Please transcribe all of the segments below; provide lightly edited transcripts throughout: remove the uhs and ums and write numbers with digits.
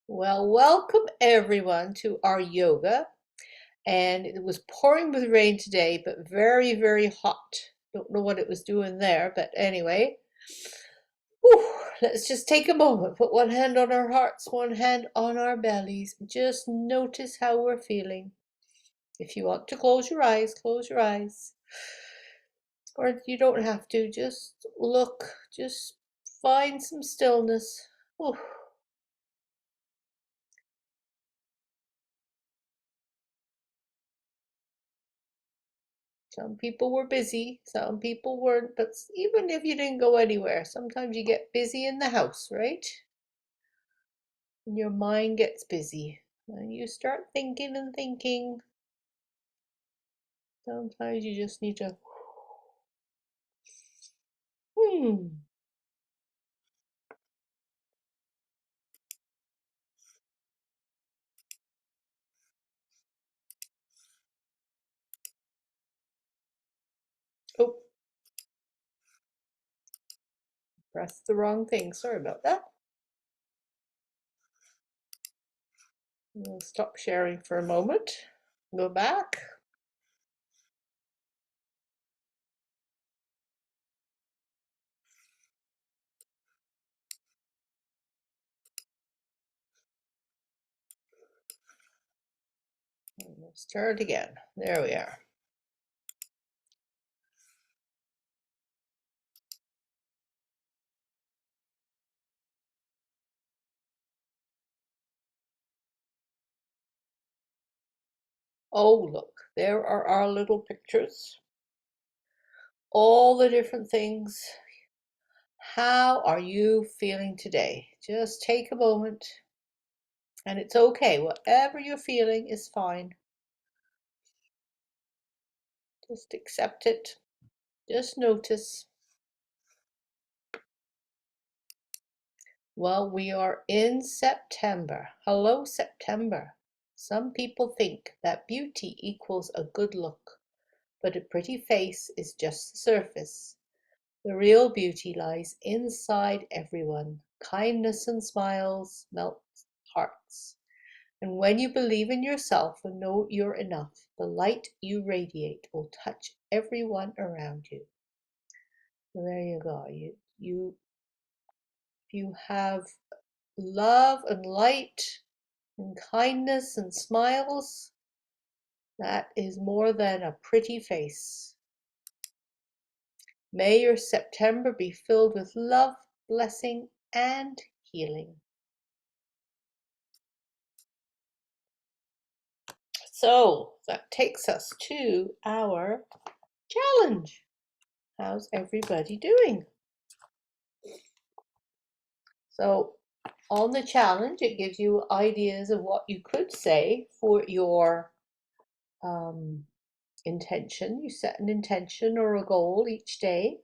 Well, welcome everyone to our yoga. And it was pouring with rain today, but very, very hot. Don't know what it was doing there, but anyway. Whew, let's just take a moment. Put one hand on our hearts, one hand on our bellies. Just notice how we're feeling. If you want to close your eyes, close your eyes. Or you don't have to. Just look. Just find some stillness. Whew. Some people were busy, some people weren't, but even if you didn't go anywhere, sometimes you get busy in the house, right? And your mind gets busy. And you start thinking and thinking. Sometimes you just need to, hmm. Oh, pressed the wrong thing. Sorry about that. We'll stop sharing for a moment. Go back. And we'll start again. There we are. Oh, look, there are our little pictures. All the different things. How are you feeling today? Just take a moment, and it's okay. Whatever you're feeling is fine. Just accept it. Just notice. Well, we are in September. Hello, September. Some people think that beauty equals a good look, but a pretty face is just the surface. The real beauty lies inside everyone. Kindness and smiles melt hearts. And when you believe in yourself and know you're enough, the light you radiate will touch everyone around you. So there you go. You have love and light and kindness and smiles. That is more than a pretty face. May your September be filled with love, blessing, and healing. So that takes us to our challenge. How's everybody doing? So on the challenge, it gives you ideas of what you could say for your intention. You set an intention or a goal each day,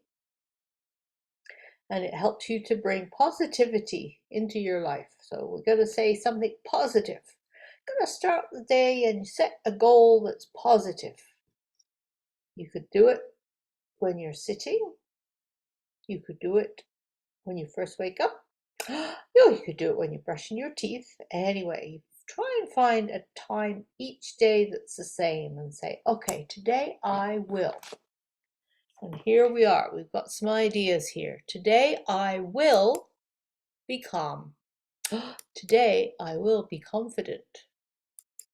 and it helps you to bring positivity into your life. So we're going to say something positive. Going to start the day and set a goal that's positive. You could do it when you're sitting. You could do it when you first wake up. You could do it when you're brushing your teeth. Anyway, try and find a time each day that's the same and say, okay, today I will. And here we are. We've got some ideas here. Today I will be calm. Today I will be confident.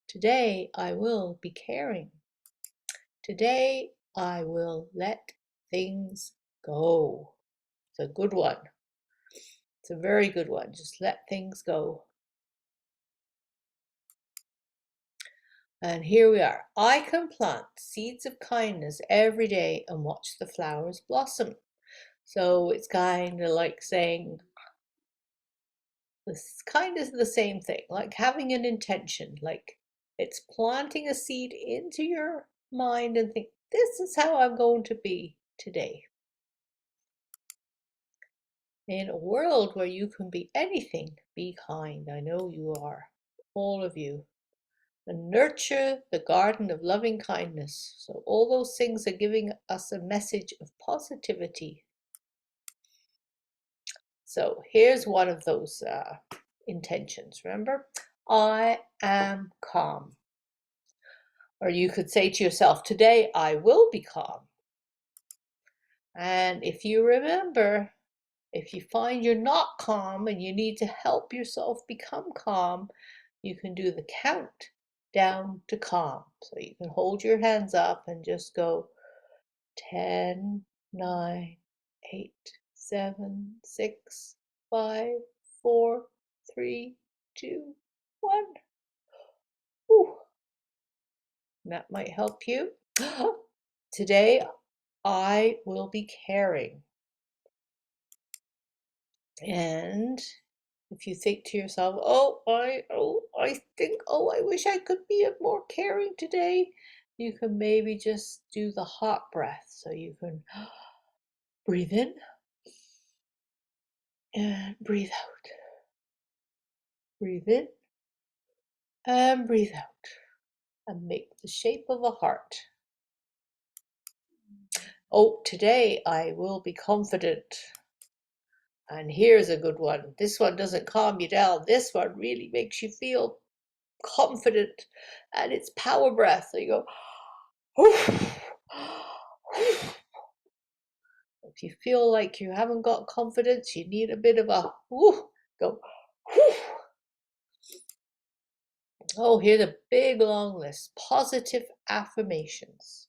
Today I will be caring. Today I will let things go. It's a good one. It's a very good one. Just let things go. And here we are. I can plant seeds of kindness every day and watch the flowers blossom. So it's kind of like saying, this kind of the same thing, like having an intention, like it's planting a seed into your mind and think, this is how I'm going to be today. In a world where you can be anything, be kind. I know you are, all of you. And nurture the garden of loving kindness. So all those things are giving us a message of positivity. So here's one of those intentions. Remember, I am calm. Or you could say to yourself, today I will be calm. And if you remember, if you find you're not calm and you need to help yourself become calm, you can do the count down to calm. So you can hold your hands up and just go 10, 9, 8, 7, 6, 5, 4, 3, 2, 1. Whew. That might help you. Today I will be caring. And if you think to yourself, I wish I could be more caring today, you can maybe just do the hot breath. So you can breathe in and breathe out. Breathe in and breathe out. And make the shape of a heart. Oh, today I will be confident. And here's a good one. This one doesn't calm you down. This one really makes you feel confident. And it's power breath. So you go, if you feel like you haven't got confidence, you need a bit of a go. Oh, here's a big long list. Positive affirmations.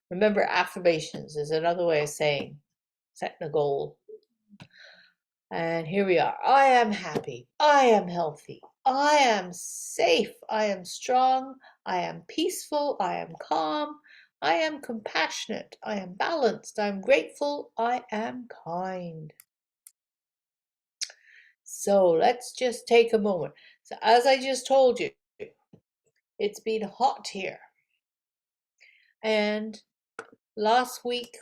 Remember, affirmations is another way of saying setting a goal. And here we are. I am happy. I am healthy. I am safe. I am strong. I am peaceful. I am calm. I am compassionate. I am balanced. I am grateful. I am kind. So let's just take a moment. So as I just told you, it's been hot here. And last week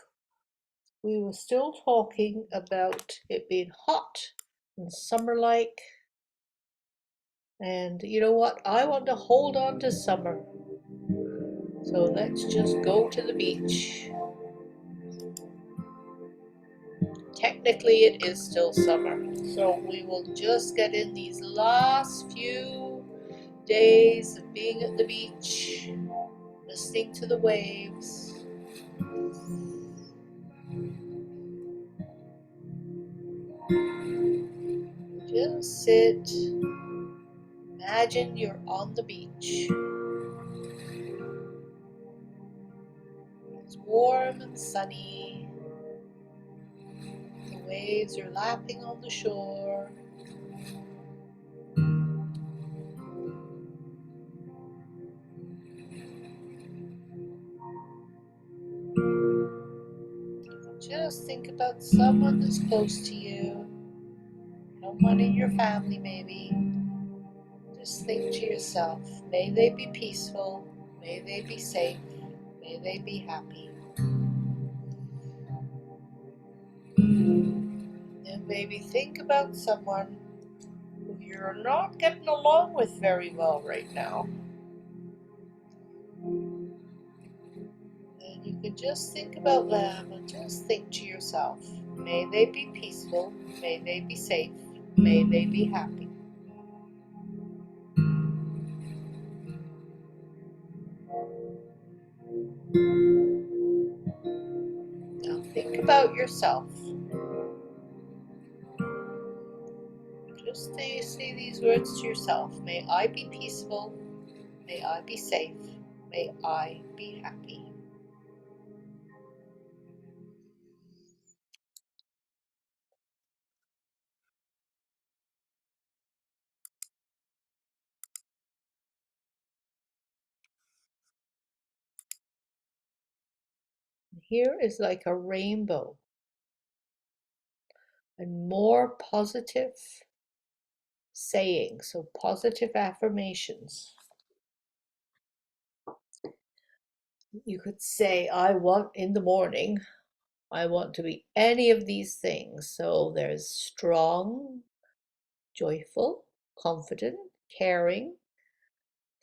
we were still talking about it being hot and summer-like. And you know what? I want to hold on to summer. So let's just go to the beach. Technically, it is still summer. So we will just get in these last few days of being at the beach, listening to the waves. Just sit. Imagine you're on the beach. It's warm and sunny. The waves are lapping on the shore. Just think about someone that's close to you, someone in your family maybe. Just think to yourself, may they be peaceful, may they be safe, may they be happy. And maybe think about someone who you're not getting along with very well right now. And you can just think about them and just think to yourself, may they be peaceful, may they be safe, may they be happy. Now think about yourself. Just say these words to yourself. May I be peaceful. May I be safe. May I be happy. Here is like a rainbow and more positive sayings, so positive affirmations. You could say, I want in the morning, I want to be any of these things. So there's strong, joyful, confident, caring,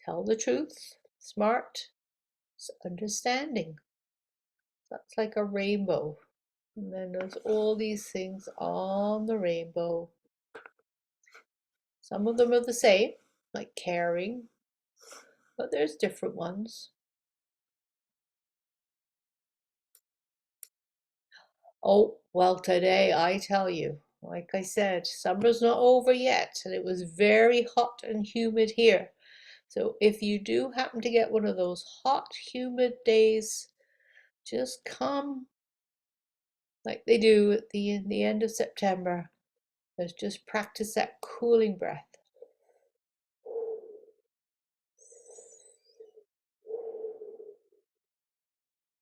tell the truth, smart, understanding. That's like a rainbow. And then there's all these things on the rainbow. Some of them are the same, like caring, but there's different ones. Oh, well, today I tell you, like I said, summer's not over yet, and it was very hot and humid here. So if you do happen to get one of those hot, humid days, just come like they do at the end of September. Let's just practice that cooling breath.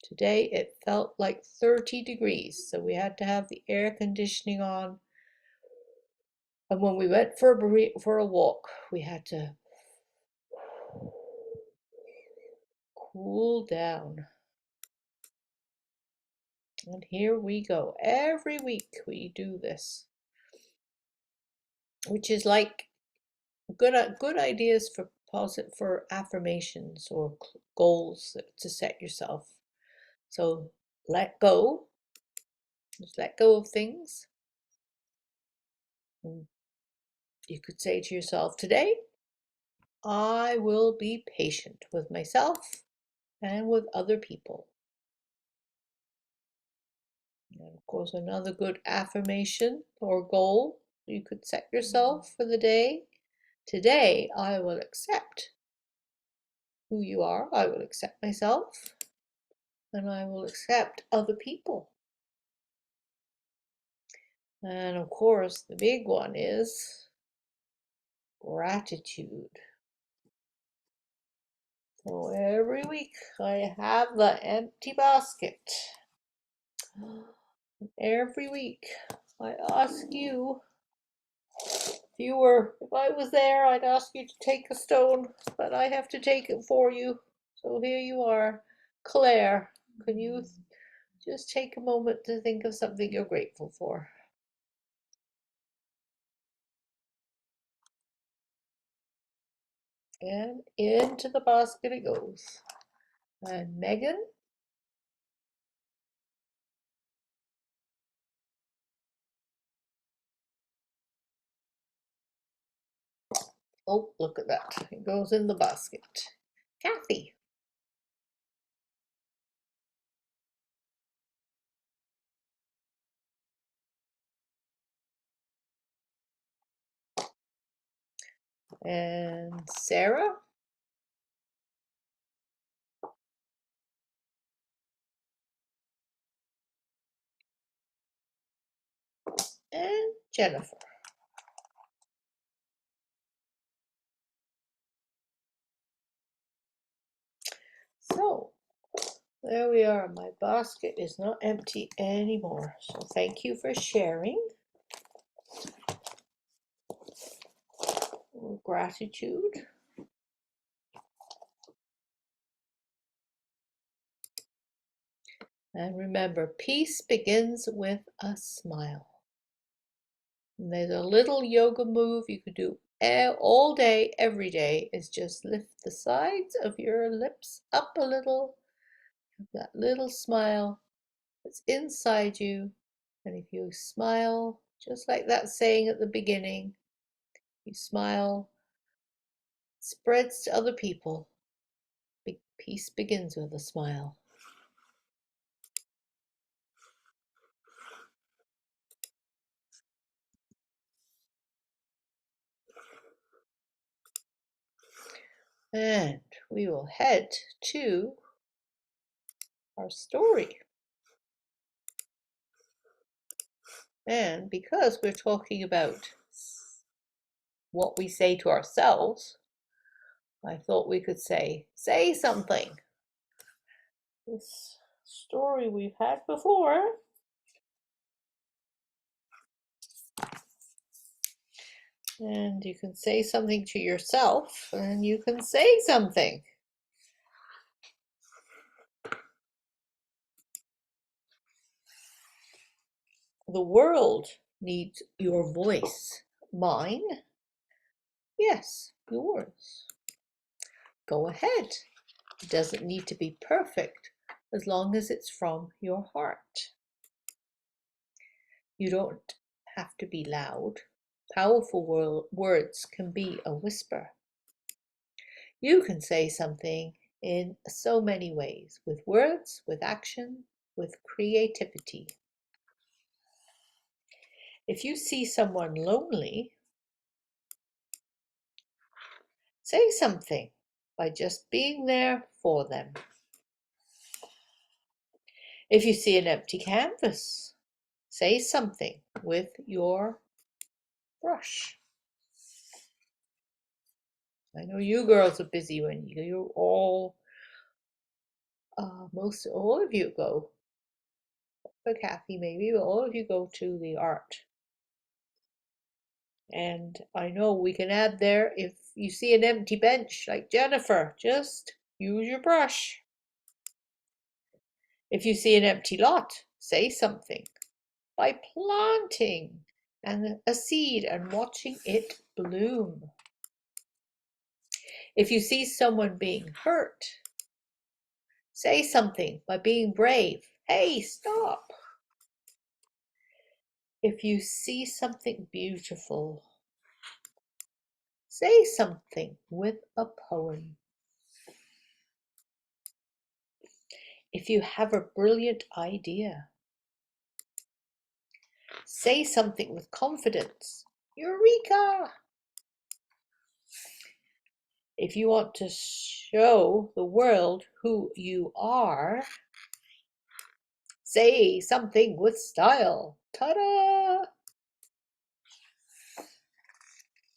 Today it felt like 30 degrees, so we had to have the air conditioning on. And when we went for a walk, we had to cool down. And here we go. Every week we do this, which is like good ideas for affirmations or goals to set yourself. So let go. Just let go of things. And you could say to yourself, today I will be patient with myself and with other people. And of course, another good affirmation or goal you could set yourself for the day. Today, I will accept who you are. I will accept myself, and I will accept other people. And of course, the big one is gratitude. So every week I have the empty basket. Every week I ask you, if I was there, I'd ask you to take a stone, but I have to take it for you. So here you are. Claire, can you just take a moment to think of something you're grateful for? And into the basket it goes. And Megan? Oh, look at that. It goes in the basket. Kathy? And Sarah? And Jennifer? So, there we are. My basket is not empty anymore. So thank you for sharing. Gratitude. And remember, peace begins with a smile. And there's a little yoga move you could do all day, every day, is just lift the sides of your lips up a little. That little smile that's inside you. And if you smile, just like that saying at the beginning, you smile, spreads to other people. Peace begins with a smile. And we will head to our story. And because we're talking about what we say to ourselves, I thought we could say something. This story we've had before. And you can say something to yourself, and you can say something. The world needs your voice. Mine? Yes, yours. Go ahead. It doesn't need to be perfect as long as it's from your heart. You don't have to be loud. Powerful words can be a whisper. You can say something in so many ways, with words, with action, with creativity. If you see someone lonely, say something by just being there for them. If you see an empty canvas, say something with your brush. I know you girls are busy when you all, most all of you go, but Kathy maybe, but all of you go to the art. And I know we can add there, if you see an empty bench like Jennifer, just use your brush. If you see an empty lot, say something by planting a seed and watching it bloom. If you see someone being hurt, say something by being brave. Hey, stop. If you see something beautiful, say something with a poem. If you have a brilliant idea, say something with confidence. Eureka! If you want to show the world who you are, say something with style. Ta-da!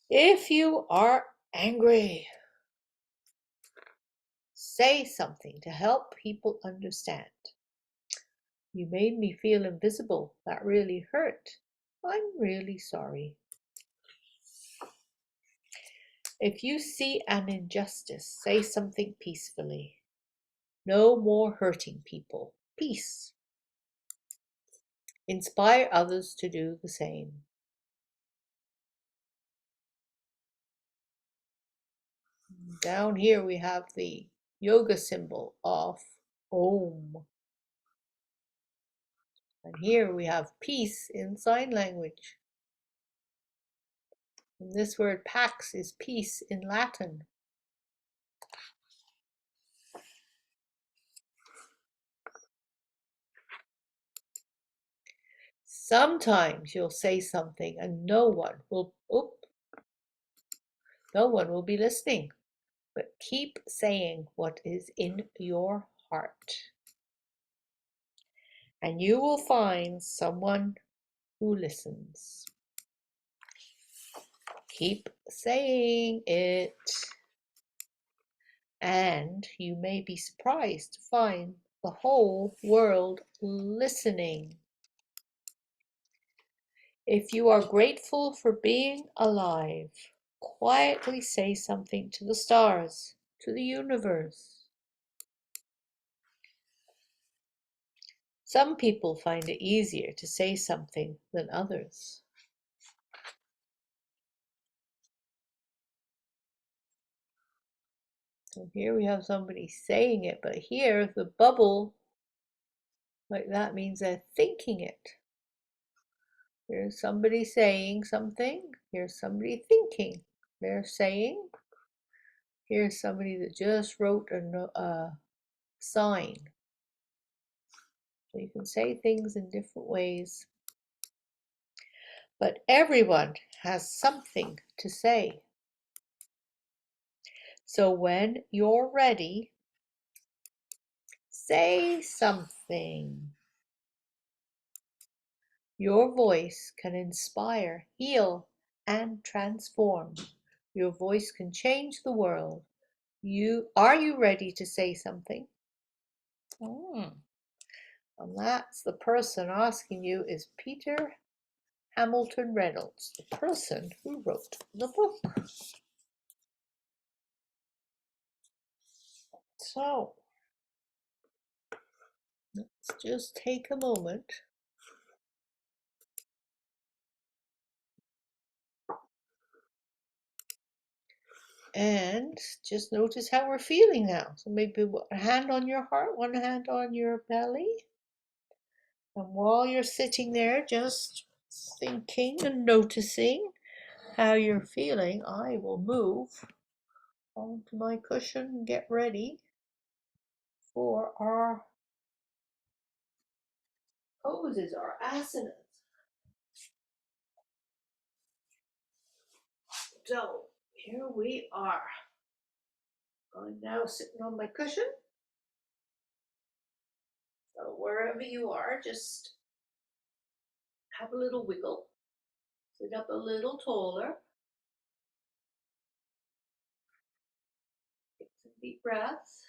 If you are angry, say something to help people understand. You made me feel invisible. That really hurt. I'm really sorry. If you see an injustice, say something peacefully. No more hurting people. Peace. Inspire others to do the same. Down here we have the yoga symbol of Om. And here we have peace in sign language. And this word pax is peace in Latin. Sometimes you'll say something and no one will be listening. But keep saying what is in your heart. And you will find someone who listens. Keep saying it. And you may be surprised to find the whole world listening. If you are grateful for being alive, quietly say something to the stars, to the universe. Some people find it easier to say something than others. So here we have somebody saying it, but here the bubble like that means they're thinking it. Here's somebody saying something. Here's somebody thinking. They're saying. Here's somebody that just wrote a sign. So you can say things in different ways. But everyone has something to say. So when you're ready, say something. Your voice can inspire, heal, and transform. Your voice can change the world. Are you ready to say something? And that's the person asking you is Peter Hamilton Reynolds, the person who wrote the book. So let's just take a moment and just notice how we're feeling now. So maybe a hand on your heart, one hand on your belly. And while you're sitting there, just thinking and noticing how you're feeling, I will move onto my cushion and get ready for our poses, our asanas. So here we are. I'm now sitting on my cushion. So wherever you are, just have a little wiggle. Sit up a little taller. Take some deep breaths.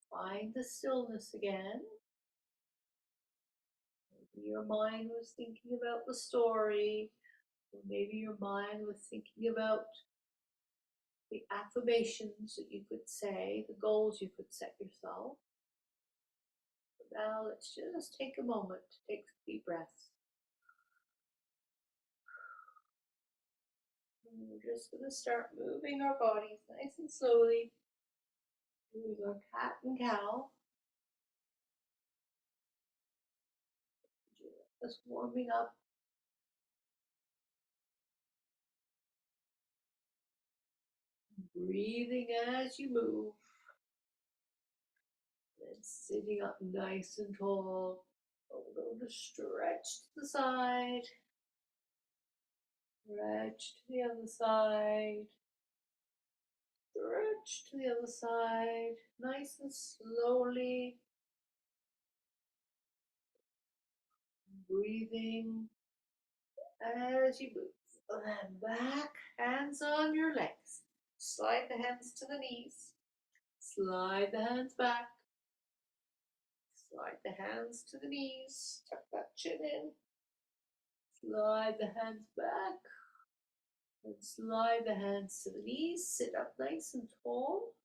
Find the stillness again. Maybe your mind was thinking about the story, or maybe your mind was thinking about the affirmations that you could say, the goals you could set yourself. But now let's just take a moment to take some deep breaths. And we're just going to start moving our bodies nice and slowly. Doing our cat and cow. Just warming up. Breathing as you move. And sitting up nice and tall. We're going to stretch to the side. Stretch to the other side. Stretch to the other side. Nice and slowly. Breathing as you move. And back, hands on your legs. Slide the hands to the knees. Slide the hands back. Slide the hands to the knees. Tuck that chin in. Slide the hands back. And slide the hands to the knees. Sit up nice and tall.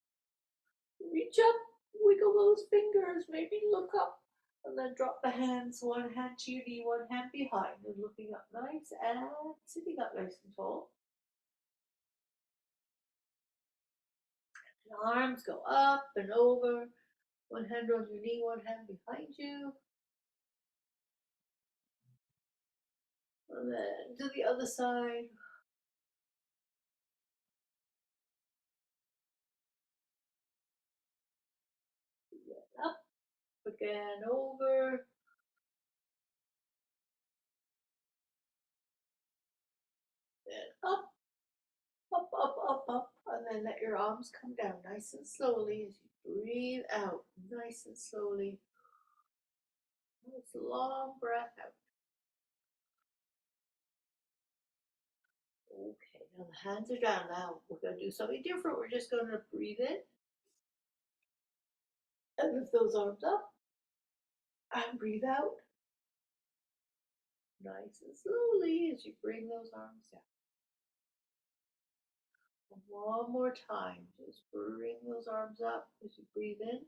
Reach up. Wiggle those fingers. Maybe look up. And then drop the hands, one hand to your knee, one hand behind, and looking up nice and sitting up nice and tall. And arms go up and over, one hand on your knee, one hand behind you. And then to the other side. Up, again over. And up, up, up, up, up. And then let your arms come down nice and slowly as you breathe out, nice and slowly. It's a long breath out. Okay, now the hands are down. Now we're going to do something different. We're just going to breathe in and lift those arms up and breathe out. Nice and slowly as you bring those arms down. And one more time, just bring those arms up as you breathe in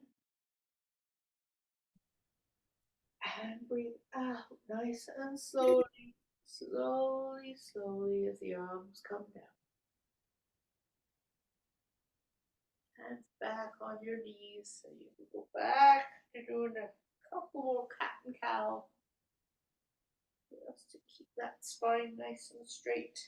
and breathe out. Nice and slowly, slowly, slowly as the arms come down. Hands back on your knees so you can go back to doing a couple more cat and cow. Just to keep that spine nice and straight.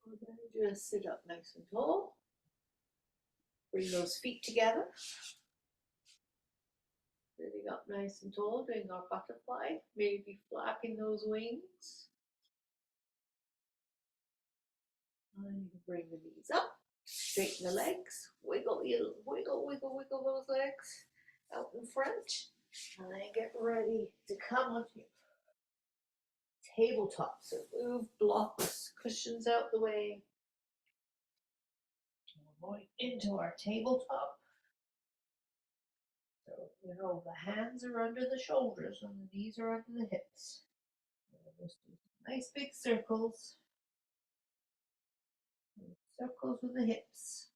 We're going to just sit up nice and tall. Bring those feet together. Sitting up nice and tall, doing our butterfly. Maybe flapping those wings. And you can bring the knees up. Straighten the legs. Wiggle, wiggle, wiggle, wiggle those legs out in front. And then get ready to come onto your tabletop. So move blocks, cushions out the way. We're going into our tabletop. So, the hands are under the shoulders and the knees are under the hips. We'll just do nice big circles. Circles with the hips.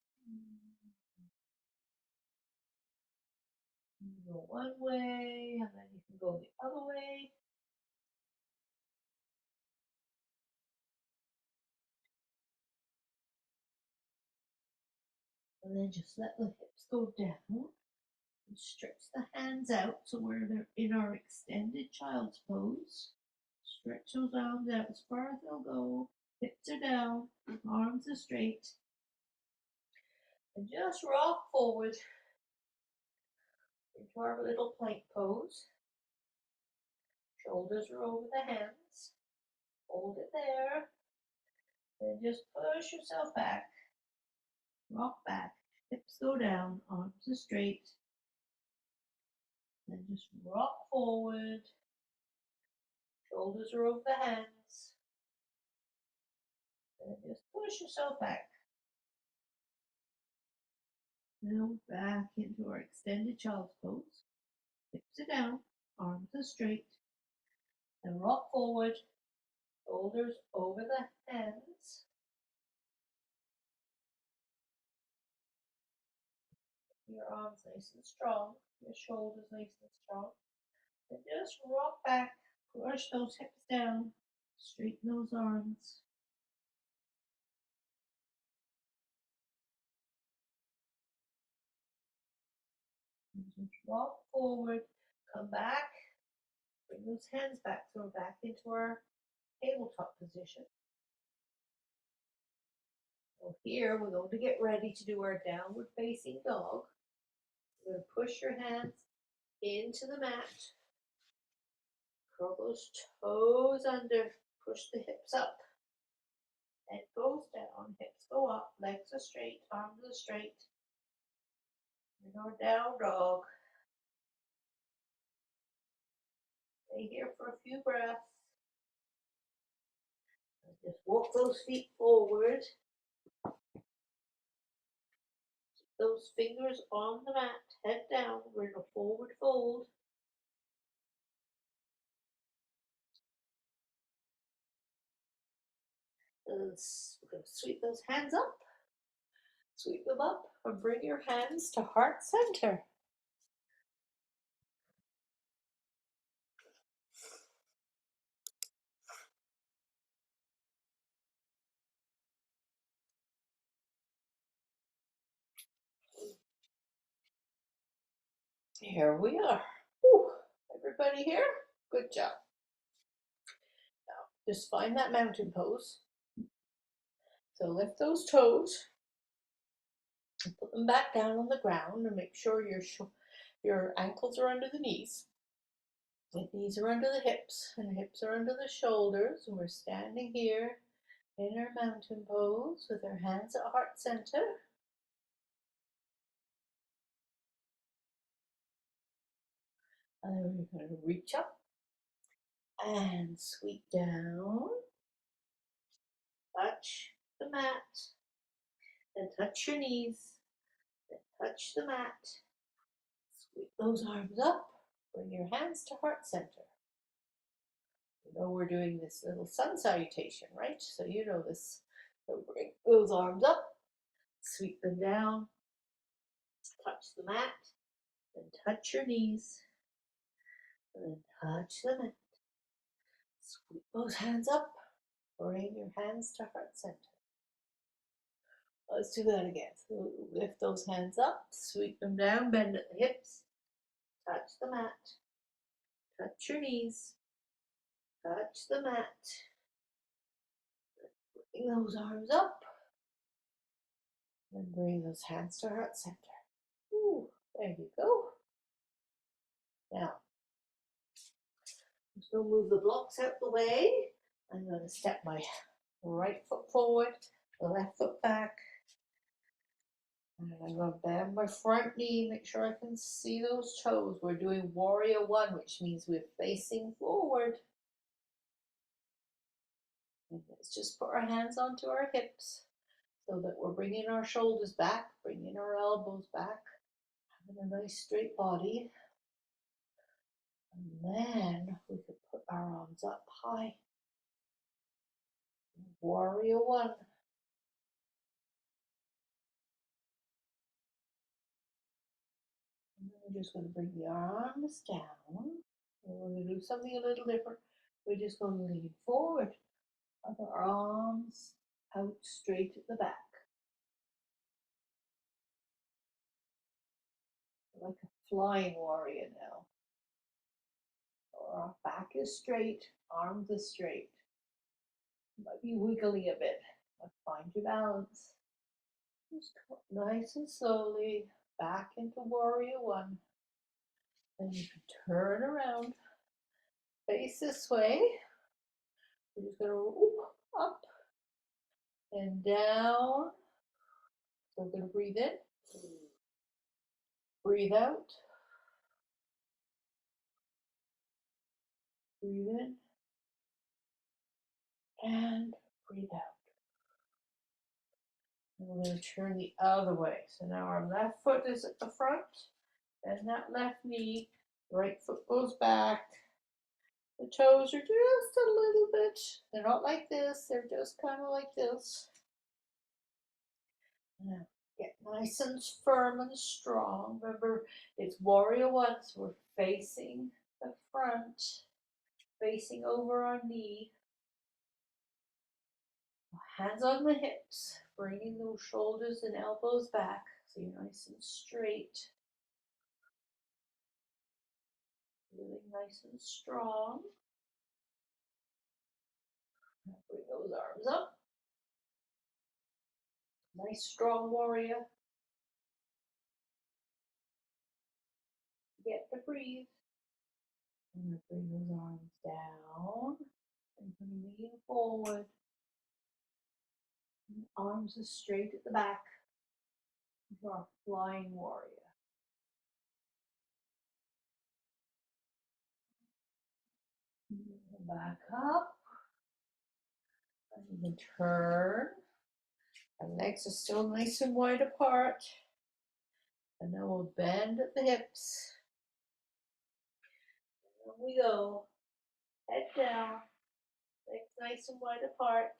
You go one way and then you can go the other way. And then just let the hips go down and stretch the hands out so we're in our extended child's pose. Stretch those arms out as far as they'll go. Hips are down, arms are straight. And just rock forward into our little plank pose. Shoulders are over the hands. Hold it there. Then just push yourself back. Rock back. Hips go down, arms are straight. Then just rock forward. Shoulders are over the hands. Then just push yourself back. Now back into our extended child's pose. Hips are down, arms are straight. Then rock forward. Shoulders over the hands. Your arms nice and strong. Your shoulders nice and strong. And just rock back. Push those hips down. Straighten those arms. And just rock forward. Come back. Bring those hands back. So we're back into our tabletop position. So here we're going to get ready to do our downward facing dog. You're going to push your hands into the mat. Curl those toes under. Push the hips up. Head goes down. Hips go up. Legs are straight. Arms are straight. In our down dog. Stay here for a few breaths. And just walk those feet forward. Keep those fingers on the mat. Head down. We're in a forward fold. And we're going to sweep those hands up. Sweep them up and bring your hands to heart center. Here we are. Whew. Everybody here? Good job. Now, just find that mountain pose. So lift those toes and put them back down on the ground and make sure your ankles are under the knees. The knees are under the hips and the hips are under the shoulders. And we're standing here in our mountain pose with our hands at heart center. And then we're going to reach up and sweep down. Touch the mat. Then touch your knees. Then touch the mat. Sweep those arms up. Bring your hands to heart center. You know we're doing this little sun salutation, right? So you know this. So bring those arms up. Sweep them down. Touch the mat. Then touch your knees. And then touch the mat. Sweep those hands up. Bring your hands to heart center. Let's do that again. So lift those hands up, sweep them down, bend at the hips, touch the mat, touch your knees, touch the mat. Bring those arms up, and bring those hands to heart center. Ooh, there you go. Now, I'm just going to move the blocks out the way. I'm going to step my right foot forward, the left foot back. And I'm going to bend my front knee, make sure I can see those toes. We're doing warrior one, which means we're facing forward. And let's just put our hands onto our hips so that we're bringing our shoulders back, bringing our elbows back, having a nice straight body. And then we could put our arms up high. Warrior one. And then we're just going to bring the arms down. And we're going to do something a little different. We're just going to lean forward with our arms out straight at the back. like a flying warrior now. Our back is straight, arms are straight. Might be wiggly a bit, but find your balance. Just nice and slowly back into warrior one. Then you can turn around, face this way. We're just gonna up and down. So we're gonna breathe in, breathe out, breathe in, and breathe out. And we're going to turn the other way. So now our left foot is at the front, and that left knee, right foot goes back. The toes are just a little bit, they're not like this, they're just kind of like this. Now get nice and firm and strong. Remember, it's warrior one, so we're facing the front, facing over our knee. Hands on the hips, bringing those shoulders and elbows back so you're nice and straight. Really nice and strong. Now bring those arms up. Nice strong warrior. Get to breathe. And bring those arms down. And lean forward. And arms are straight at the back. For our flying warrior. Back up. And you can turn. Our legs are still nice and wide apart. And then we'll bend at the hips. And we go. Head down. Legs nice and wide apart.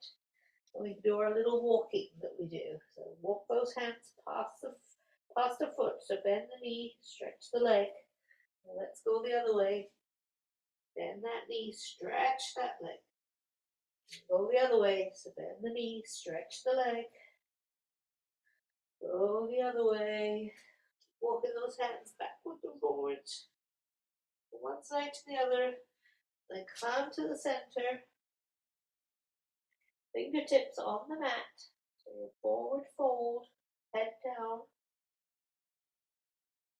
And we do our little walking that we do. So walk those hands past the foot. So bend the knee, stretch the leg. And let's go the other way. Bend that knee, stretch that leg. Go the other way. So bend the knee, stretch the leg. Go the other way. Walking those hands backwards and forwards. From one side to the other. Then come to the center. Fingertips on the mat. So your forward fold, head down.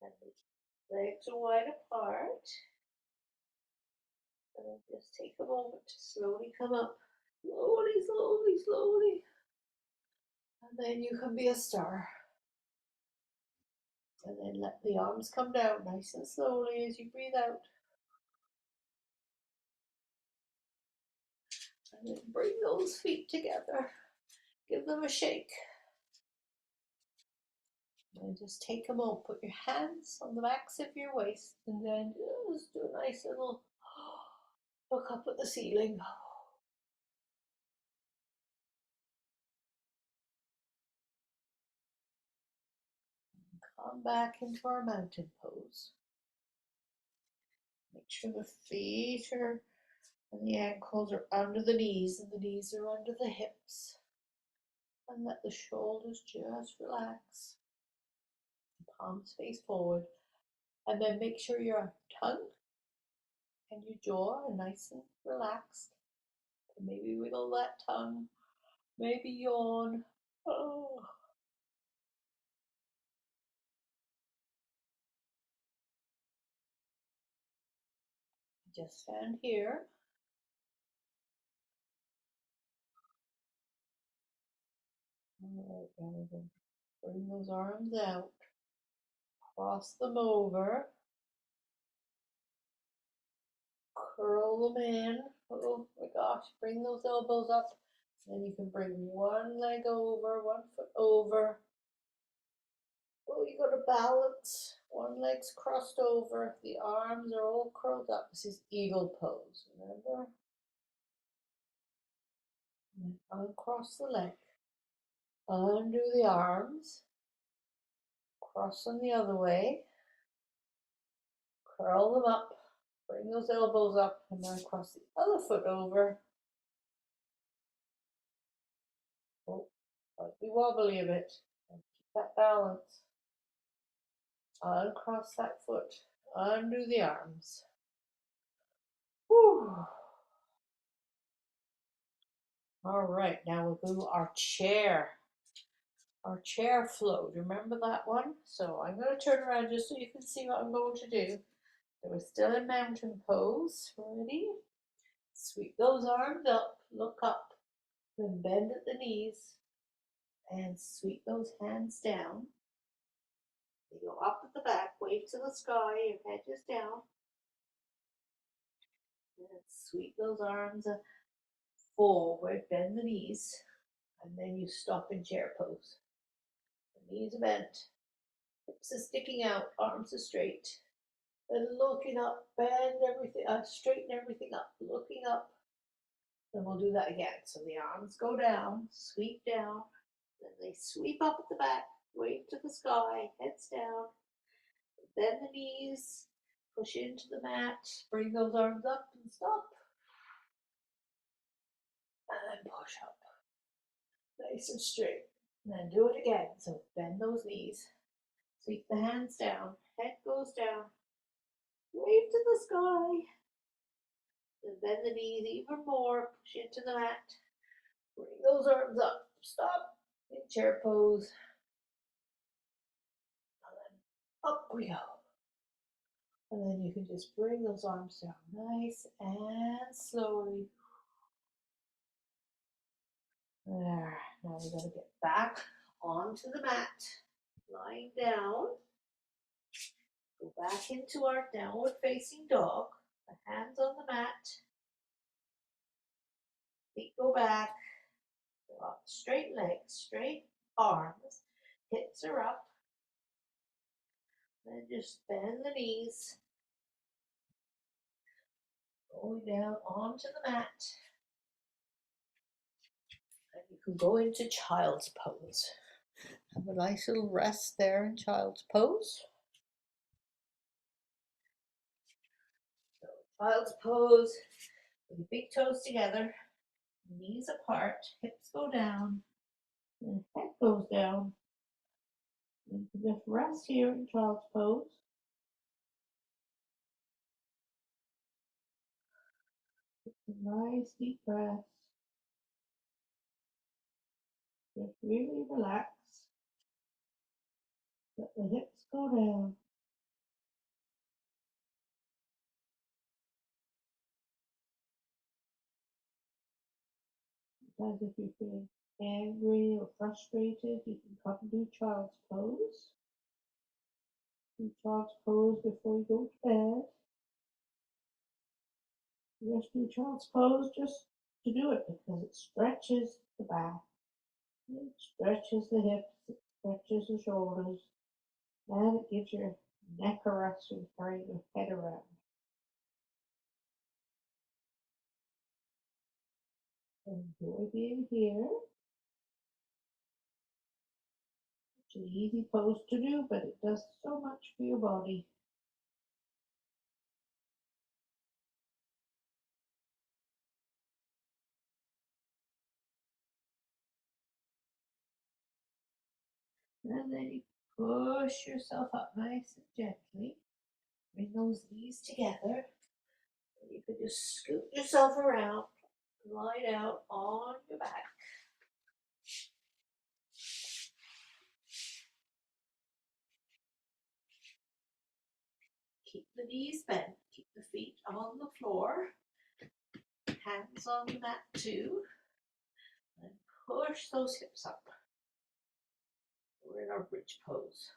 And the legs are wide apart. And then just take a moment to slowly come up. Slowly, slowly, slowly. And then you can be a star. And then let the arms come down nice and slowly as you breathe out. And then bring those feet together. Give them a shake. And just take a moment. Put your hands on the backs of your waist. And then just do a nice little look up at the ceiling. Come back into our mountain pose. Make sure the feet are and the ankles are under the knees and the knees are under the hips. And let the shoulders just relax. Palms face forward. And then make sure your tongue and your jaw are nice and relaxed. And maybe wiggle that tongue. Maybe yawn. Oh. Just stand here. Bring those arms out. Cross them over. Curl them in. Oh my gosh, bring those elbows up. Then you can bring one leg over, one foot over. Oh, you got to balance. One leg's crossed over. The arms are all curled up. This is eagle pose, remember? And uncross the leg. Undo the arms. Cross them the other way. Curl them up. Bring those elbows up and then cross the other foot over. Oh, might be wobbly a bit. And keep that balance. Uncross that foot. Undo the arms. Whew. All right, now we'll do our chair. Our chair flow. Do you remember that one? So I'm going to turn around just so you can see what I'm going to do. So we're still in mountain pose. Ready? Sweep those arms up. Look up. Then bend at the knees. And sweep those hands down. You go up at the back. Wave to the sky. Your head is down. And sweep those arms forward. Bend the knees. And then you stop in chair pose. The knees are bent. Hips are sticking out. Arms are straight. And looking up, bend everything, straighten everything up, looking up. Then we'll do that again. So the arms go down, sweep down, then they sweep up at the back, wave to the sky, heads down, bend the knees, push into the mat, bring those arms up and stop, and then push up, nice and straight. And then do it again. So bend those knees, sweep the hands down, head goes down, wave to the sky, and bend the knees even more, push into the mat. Bring those arms up. Stop in chair pose. And then up we go. And then you can just bring those arms down nice and slowly. There. Now we're going to get back onto the mat. Lying down. Go back into our downward facing dog. The hands on the mat. Feet go back. Straight legs, straight arms. Hips are up. Then just bend the knees. Going down onto the mat. And you can go into child's pose. Have a nice little rest there in child's pose. So child's pose with your big toes together, knees apart, hips go down, and head goes down. You can just rest here in child's pose. Nice deep breaths. Just really relax. Let the hips go down. Sometimes if you feel angry or frustrated, you can come and do child's pose. Do child's pose before you go to bed. You just do child's pose just to do it because it stretches the back, it stretches the hips, it stretches the shoulders, and it gives your neck a rest and carry your head around. Enjoy being here. It's an easy pose to do, but it does so much for your body. And then you push yourself up nice and gently. Bring those knees together. And you can just scoot yourself around, lie down on your back. Keep the knees bent, keep the feet on the floor, hands on the mat too, and push those hips up. We're in our bridge pose.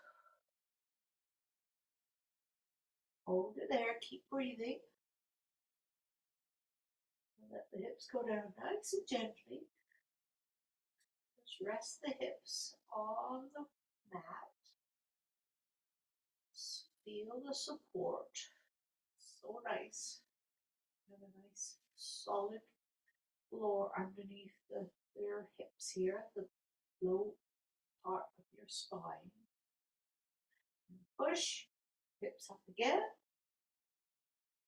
Hold it there, keep breathing. And let the hips go down nice and gently. Just rest the hips on the mat. Feel the support. So nice. Have a nice solid floor underneath their hips here at the low part of your spine. And push, hips up again.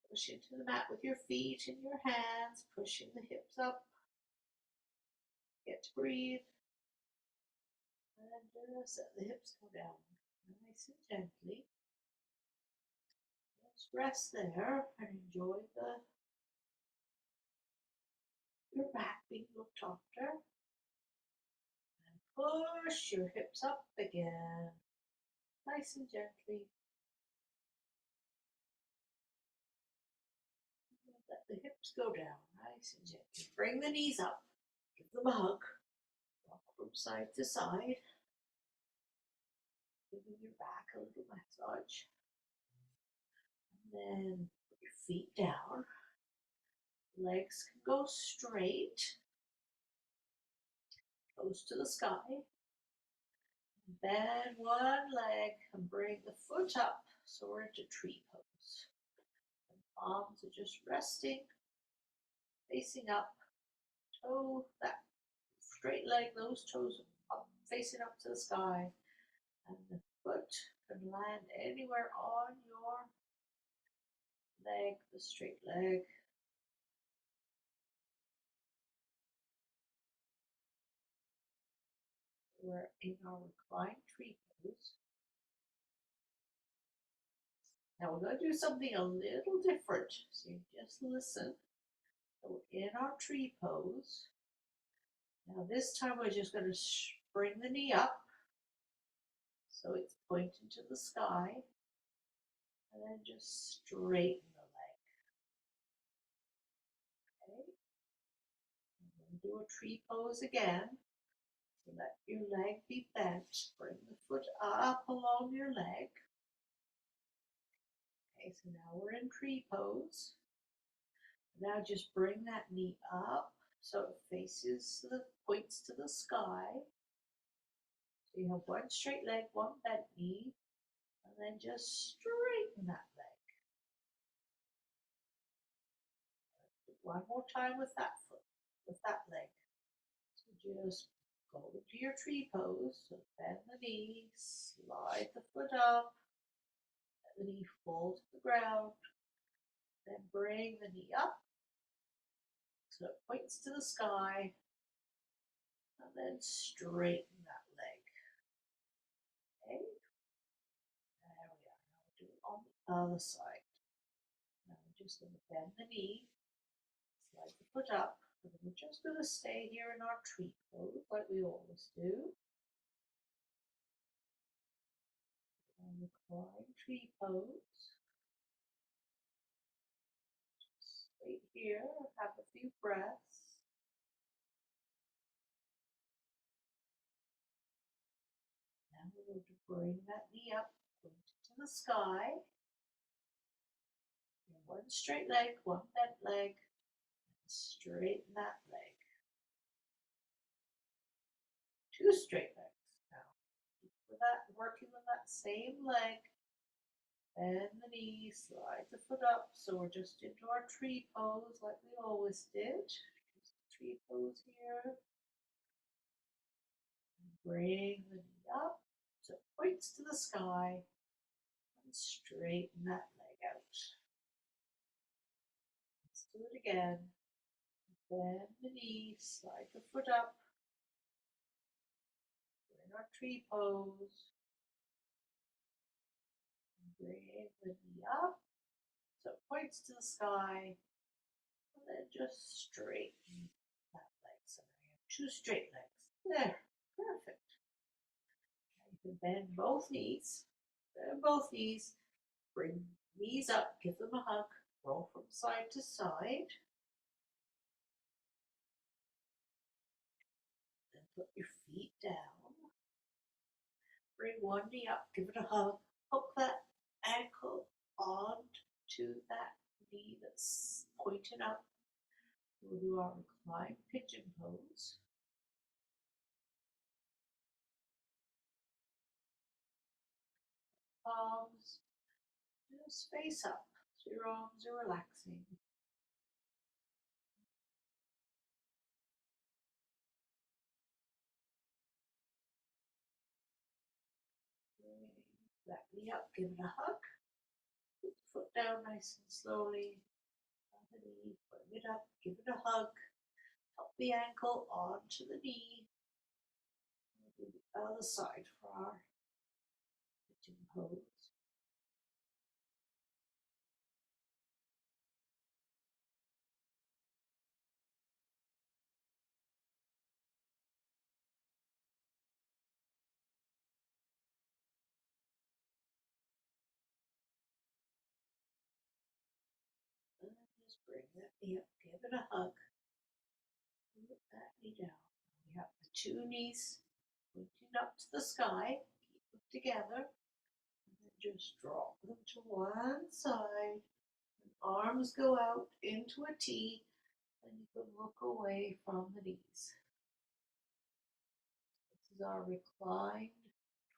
Push into the mat with your feet and your hands, pushing the hips up. Get to breathe. And just let the hips go down nice and gently. rest there and enjoy your back being looked after. And push your hips up again, nice and gently. Let the hips go down, nice and gently. Bring the knees up, give them a hug, rock from side to side, giving your back a little massage. And then put your feet down. Legs can go straight, close to the sky. Bend one leg and bring the foot up so we're into tree pose. And palms are just resting, facing up. Toe, that straight leg, those toes up, facing up to the sky. And the foot can land anywhere on your leg, the straight leg. We're in our reclined tree pose. Now we're going to do something a little different, so you just listen. So we're in our tree pose. Now this time we're just going to bring the knee up so it's pointing to the sky, and then just straighten the leg. Okay. And then do a tree pose again. So let your leg be bent. Bring the foot up along your leg. Okay, so now we're in tree pose. Now just bring that knee up so it faces points to the sky. So you have one straight leg, one bent knee, and then just straighten that leg. One more time with that foot, with that leg. So just go into your tree pose. So bend the knee, slide the foot up, let the knee fall to the ground, then bring the knee up so it points to the sky, and then straighten that leg. Okay, there we are. Now we'll do it on the other side. Now we're just going to bend the knee, slide the foot up, and we're just going to stay here in our tree pose like we always do. And recline tree pose. Just wait here, have a few breaths. Now we're going to bring that knee up, point it to the sky. And one straight leg, one bent leg, and straighten that leg. Two straight legs now. Keep with that, working with that same leg. Bend the knee, slide the foot up. So we're just into our tree pose like we always did. Just the tree pose here. And bring the knee up so it points to the sky, and straighten that leg out. Let's do it again. Bend the knee, slide the foot up. We're in our tree pose. Bring the knee up so it points to the sky, and then just straighten that leg. So now you have two straight legs. There, perfect. Now you can bend both knees. Bend both knees. Bring knees up, give them a hug. Roll from side to side. Then put your feet down. Bring one knee up, give it a hug. Hook that ankle onto that knee that's pointed up. We'll do our reclined pigeon pose. Palms just face up, so your arms are relaxing. Bring that knee up, give it a hug. Put the foot down nice and slowly. The knee, bring it up, give it a hug. Help the ankle onto the knee. We'll do the other side for our pigeon pose. Let me up, give it a hug. Put that knee down. We have the two knees pointing up to the sky. Keep them together. And then just drop them to one side. And arms go out into a T. And you can look away from the knees. This is our reclined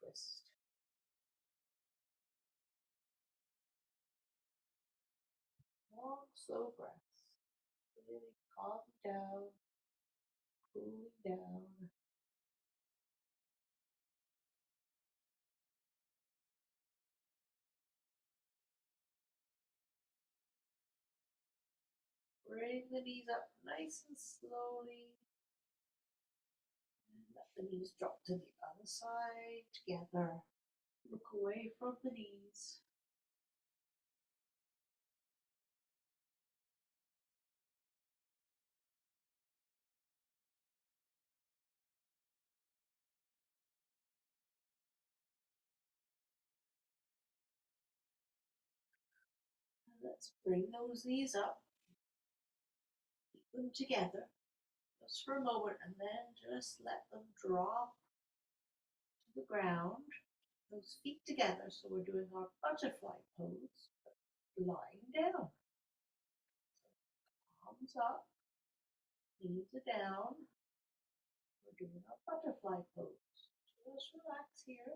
twist. Long, slow breaths. Really calm down, cooling down. Bring the knees up nice and slowly. And let the knees drop to the other side together. Look away from the knees. And let's bring those knees up. Keep them together just for a moment and then just let them drop to the ground. Those feet together, so we're doing our butterfly pose, but lying down. Palms up, knees are down. We're doing our butterfly pose. Just relax here.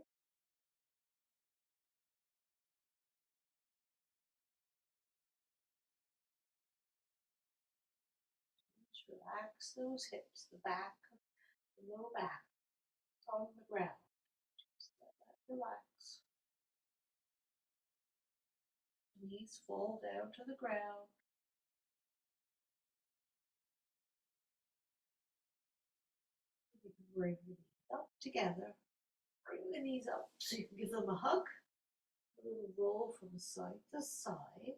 Just relax those hips, the back, the low back. It's on the ground. Just let that relax. Knees fall down to the ground. You can bring the knees up together. Bring the knees up so you can give them a hug. A little roll from side to side.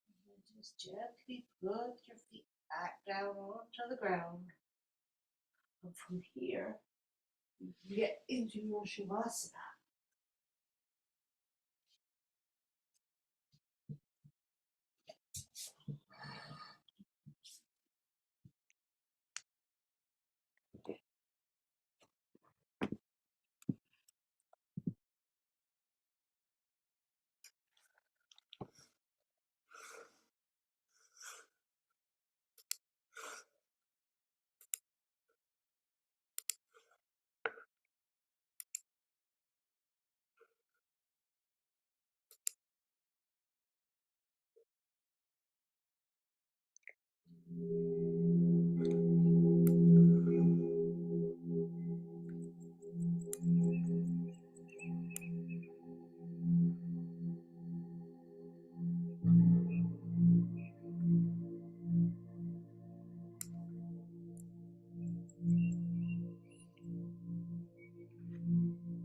And then just gently put your feet back down onto the ground. And from here, you can get into your Shavasana.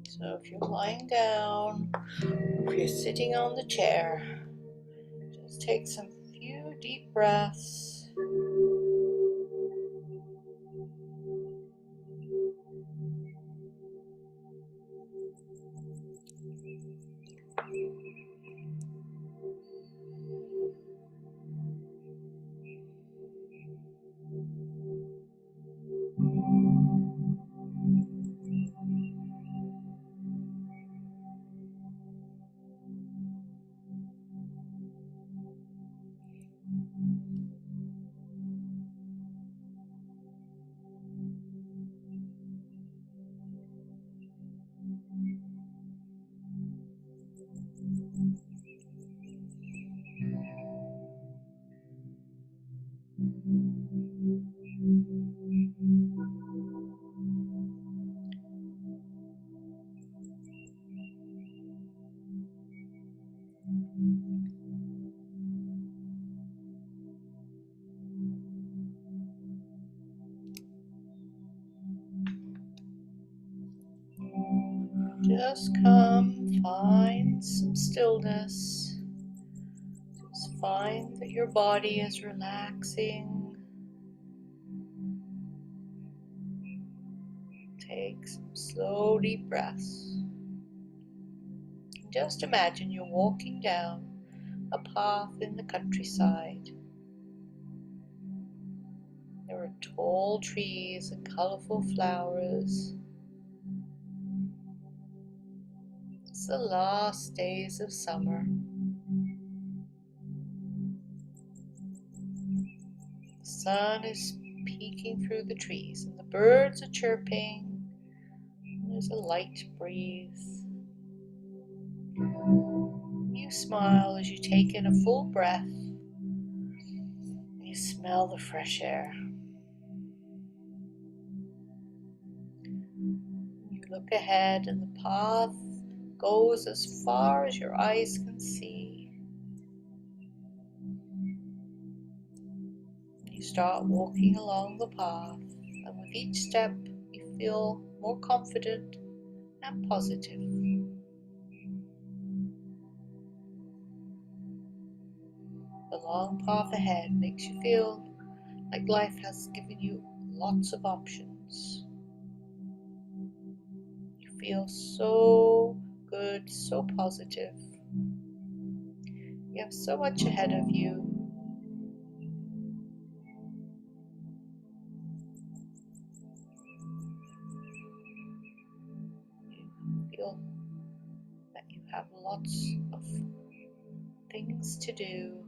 So if you're lying down, if you're sitting on the chair, just take some few deep breaths. Just come, find some stillness. Just find that your body is relaxing. Take some slow, deep breaths. Just imagine you're walking down a path in the countryside. There are tall trees and colourful flowers. It's the last days of summer. The sun is peeking through the trees and the birds are chirping. There's a light breeze. You smile as you take in a full breath. You smell the fresh air. You look ahead and the path goes as far as your eyes can see. You start walking along the path, and with each step you feel more confident and positive. The long path ahead makes you feel like life has given you lots of options. You feel so good, so positive. You have so much ahead of you. You feel that you have lots of things to do.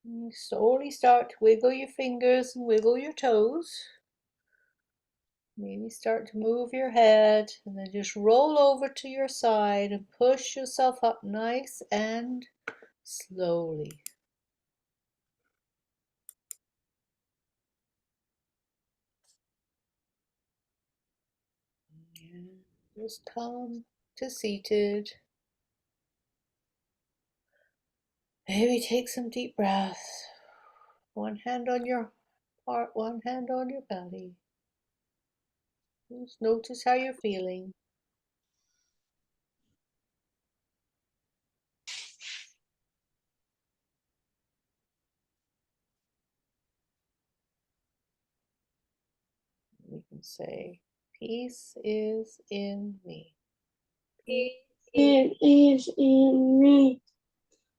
You slowly start to wiggle your fingers and wiggle your toes. Maybe start to move your head and then just roll over to your side and push yourself up nice and slowly. And just come to seated. Maybe take some deep breaths. One hand on your heart, one hand on your belly. Just notice how you're feeling. We can say, peace is in me. Peace is in me.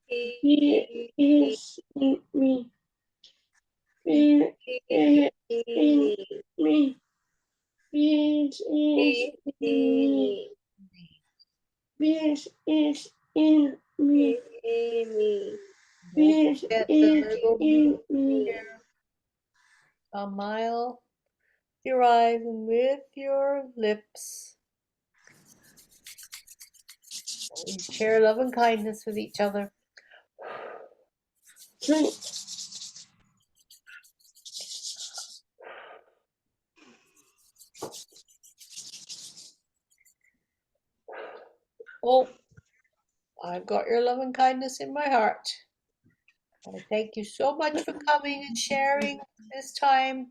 Peace is in me. Peace is in me. Peace is in me. Peace is in me. Don't Peace forget the is little in me. here. Smile with your eyes and with your lips. You share love and kindness with each other. Drink. Oh, I've got your love and kindness in my heart. I thank you so much for coming and sharing this time,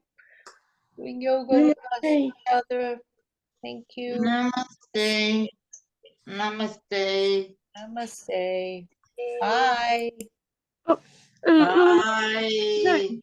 doing yoga with us Namaste. together. Thank you. Namaste. Namaste. Namaste. Bye. Uh, Bye.